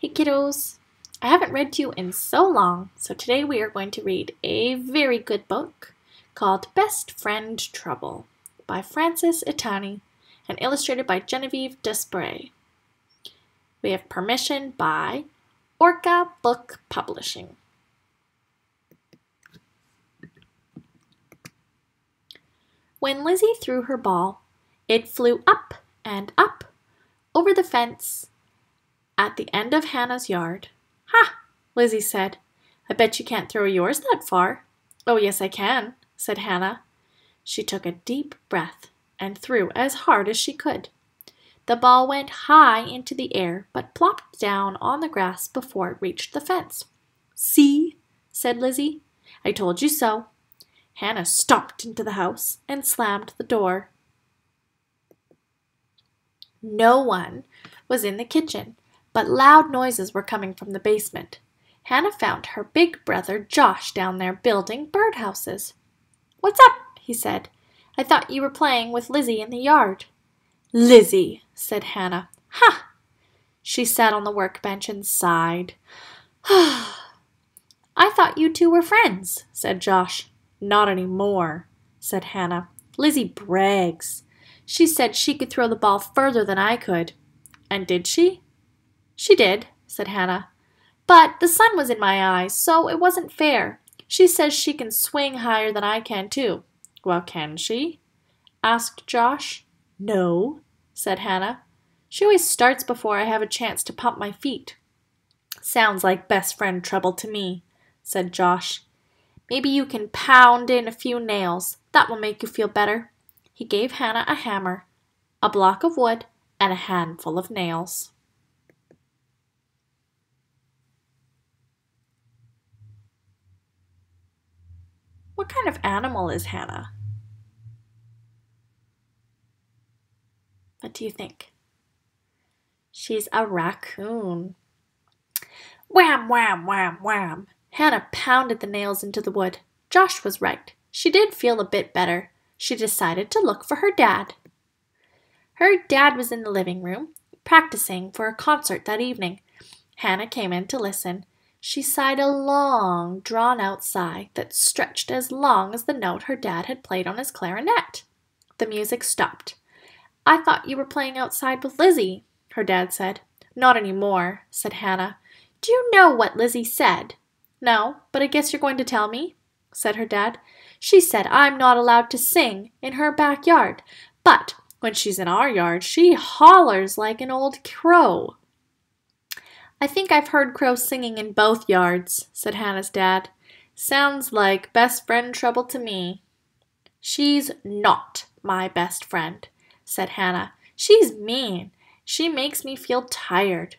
Hey kiddos, I haven't read to you in so long, so today we are going to read a very good book called Best Friend Trouble by Frances Itani and illustrated by Genevieve Despres. We have permission by Orca Book Publishing. When Lizzie threw her ball, it flew up and up over the fence at the end of Hannah's yard. "Ha!" Lizzie said. "I bet you can't throw yours that far." "Oh, yes, I can," said Hannah. She took a deep breath and threw as hard as she could. The ball went high into the air, but plopped down on the grass before it reached the fence. "See?" said Lizzie. "I told you so." Hannah stomped into the house and slammed the door. No one was in the kitchen, but loud noises were coming from the basement. Hannah found her big brother Josh down there building birdhouses. "What's up?" he said. "I thought you were playing with Lizzie in the yard." "Lizzie," said Hannah. "Ha!" She sat on the workbench and sighed. "I thought you two were friends," said Josh. "Not any more," said Hannah. "Lizzie brags. She said she could throw the ball further than I could." "And did she?" "She did," said Hannah. "But the sun was in my eyes, so it wasn't fair. She says she can swing higher than I can, too." "Well, can she?" asked Josh. "No," said Hannah. "She always starts before I have a chance to pump my feet." "Sounds like best friend trouble to me," said Josh. "Maybe you can pound in a few nails. That will make you feel better." He gave Hannah a hammer, a block of wood, and a handful of nails. What kind of animal is Hannah? What do you think? She's a raccoon. Wham, wham, wham, wham. Hannah pounded the nails into the wood. Josh was right. She did feel a bit better. She decided to look for her dad. Her dad was in the living room, practicing for a concert that evening. Hannah came in to listen. She sighed a long, drawn-out sigh that stretched as long as the note her dad had played on his clarinet. The music stopped. "I thought you were playing outside with Lizzie," her dad said. "Not any more," said Hannah. "Do you know what Lizzie said?" "No, but I guess you're going to tell me," said her dad. "She said I'm not allowed to sing in her backyard, but when she's in our yard, she hollers like an old crow." "I think I've heard crows singing in both yards," said Hannah's dad. "Sounds like best friend trouble to me." "She's not my best friend," said Hannah. "She's mean. She makes me feel tired."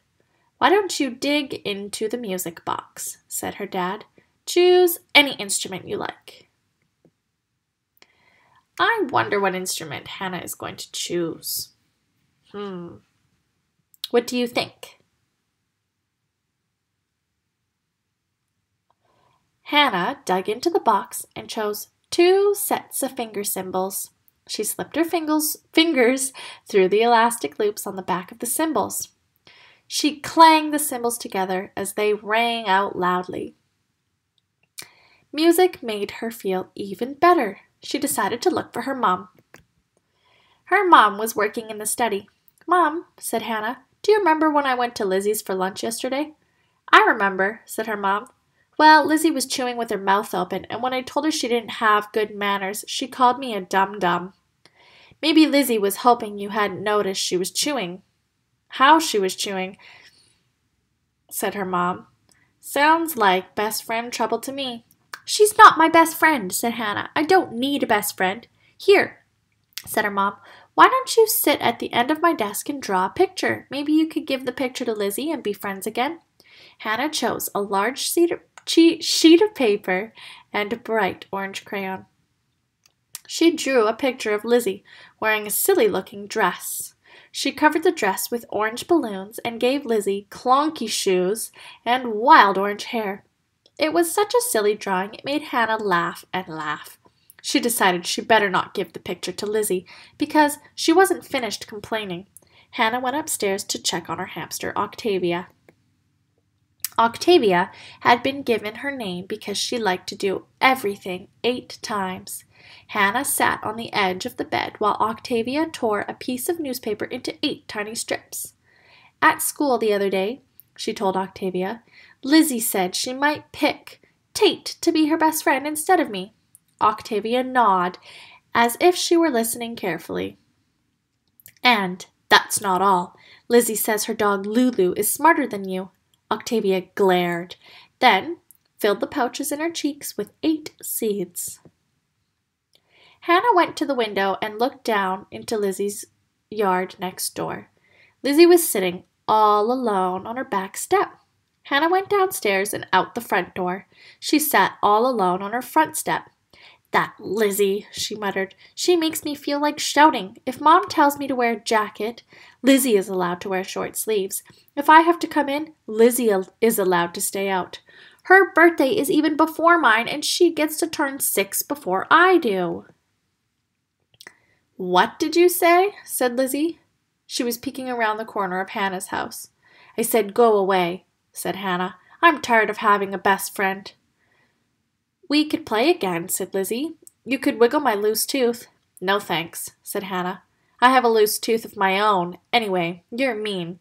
"Why don't you dig into the music box?" said her dad. "Choose any instrument you like." I wonder what instrument Hannah is going to choose. What do you think? Hannah dug into the box and chose 2 sets of finger cymbals. She slipped her fingers through the elastic loops on the back of the cymbals. She clanged the cymbals together as they rang out loudly. Music made her feel even better. She decided to look for her mom. Her mom was working in the study. "Mom," said Hannah, "do you remember when I went to Lizzie's for lunch yesterday?" "I remember," said her mom. "Well, Lizzie was chewing with her mouth open, and when I told her she didn't have good manners, she called me a dum-dum." "Maybe Lizzie was hoping you hadn't noticed she was chewing." "How she was chewing," said her mom. "Sounds like best friend trouble to me." "She's not my best friend," said Hannah. "I don't need a best friend." "Here," said her mom. "Why don't you sit at the end of my desk and draw a picture? Maybe you could give the picture to Lizzie and be friends again." Hannah chose a large sheet of paper and a bright orange crayon. She drew a picture of Lizzie wearing a silly-looking dress. She covered the dress with orange balloons and gave Lizzie clonky shoes and wild orange hair. It was such a silly drawing it made Hannah laugh and laugh. She decided she better not give the picture to Lizzie because she wasn't finished complaining. Hannah went upstairs to check on her hamster Octavia. Octavia had been given her name because she liked to do everything 8 times. Hannah sat on the edge of the bed while Octavia tore a piece of newspaper into 8 tiny strips. At school the other day, she told Octavia, Lizzie said she might pick Tate to be her best friend instead of me. Octavia nodded as if she were listening carefully. And that's not all. Lizzie says her dog Lulu is smarter than you. Octavia glared, then filled the pouches in her cheeks with 8 seeds. Hannah went to the window and looked down into Lizzie's yard next door. Lizzie was sitting all alone on her back step. Hannah went downstairs and out the front door. She sat all alone on her front step. That Lizzie, she muttered. She makes me feel like shouting. If Mom tells me to wear a jacket, Lizzie is allowed to wear short sleeves. If I have to come in, Lizzie is allowed to stay out. Her birthday is even before mine, and she gets to turn 6 before I do. What did you say? Said Lizzie. She was peeking around the corner of Hannah's house. I said go away, said Hannah. I'm tired of having a best friend. We could play again, said Lizzie. You could wiggle my loose tooth. No thanks, said Hannah. I have a loose tooth of my own. Anyway, you're mean.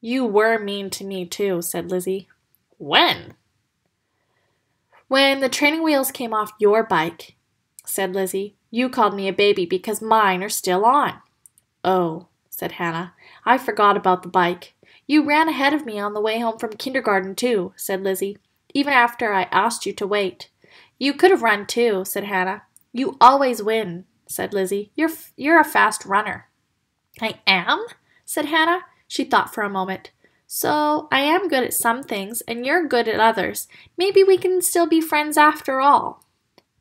You were mean to me too, said Lizzie. When? When the training wheels came off your bike, said Lizzie. You called me a baby because mine are still on. Oh, said Hannah. I forgot about the bike. You ran ahead of me on the way home from kindergarten too, said Lizzie. Even after I asked you to wait. You could have run too, said Hannah. You always win, said Lizzie. You're a fast runner. I am? Said Hannah. She thought for a moment. So I am good at some things, and you're good at others. Maybe we can still be friends after all.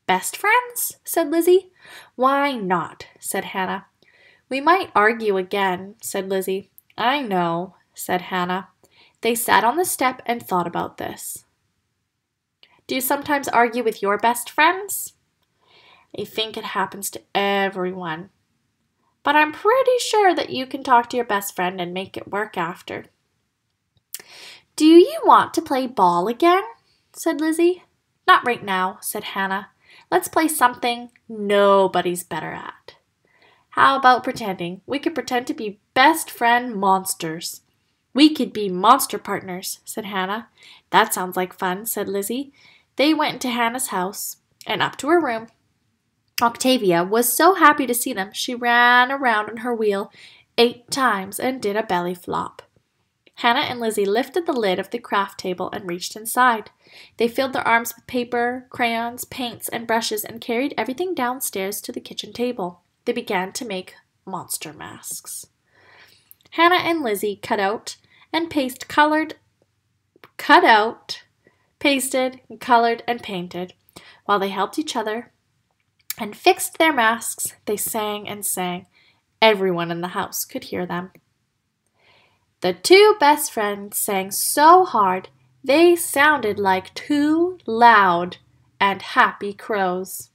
Best friends? Said Lizzie. Why not? Said Hannah. We might argue again, said Lizzie. I know, said Hannah. They sat on the step and thought about this. Do you sometimes argue with your best friends? I think it happens to everyone. But I'm pretty sure that you can talk to your best friend and make it work after. Do you want to play ball again? Said Lizzie. Not right now, said Hannah. Let's play something nobody's better at. How about pretending? We could pretend to be best friend monsters. We could be monster partners, said Hannah. That sounds like fun, said Lizzie. They went to Hannah's house and up to her room. Octavia was so happy to see them, she ran around on her wheel 8 times and did a belly flop. Hannah and Lizzie lifted the lid of the craft table and reached inside. They filled their arms with paper, crayons, paints, and brushes and carried everything downstairs to the kitchen table. They began to make monster masks. Hannah and Lizzie pasted, and colored, and painted. While they helped each other and fixed their masks, they sang and sang. Everyone in the house could hear them. The 2 best friends sang so hard they sounded like 2 loud and happy crows.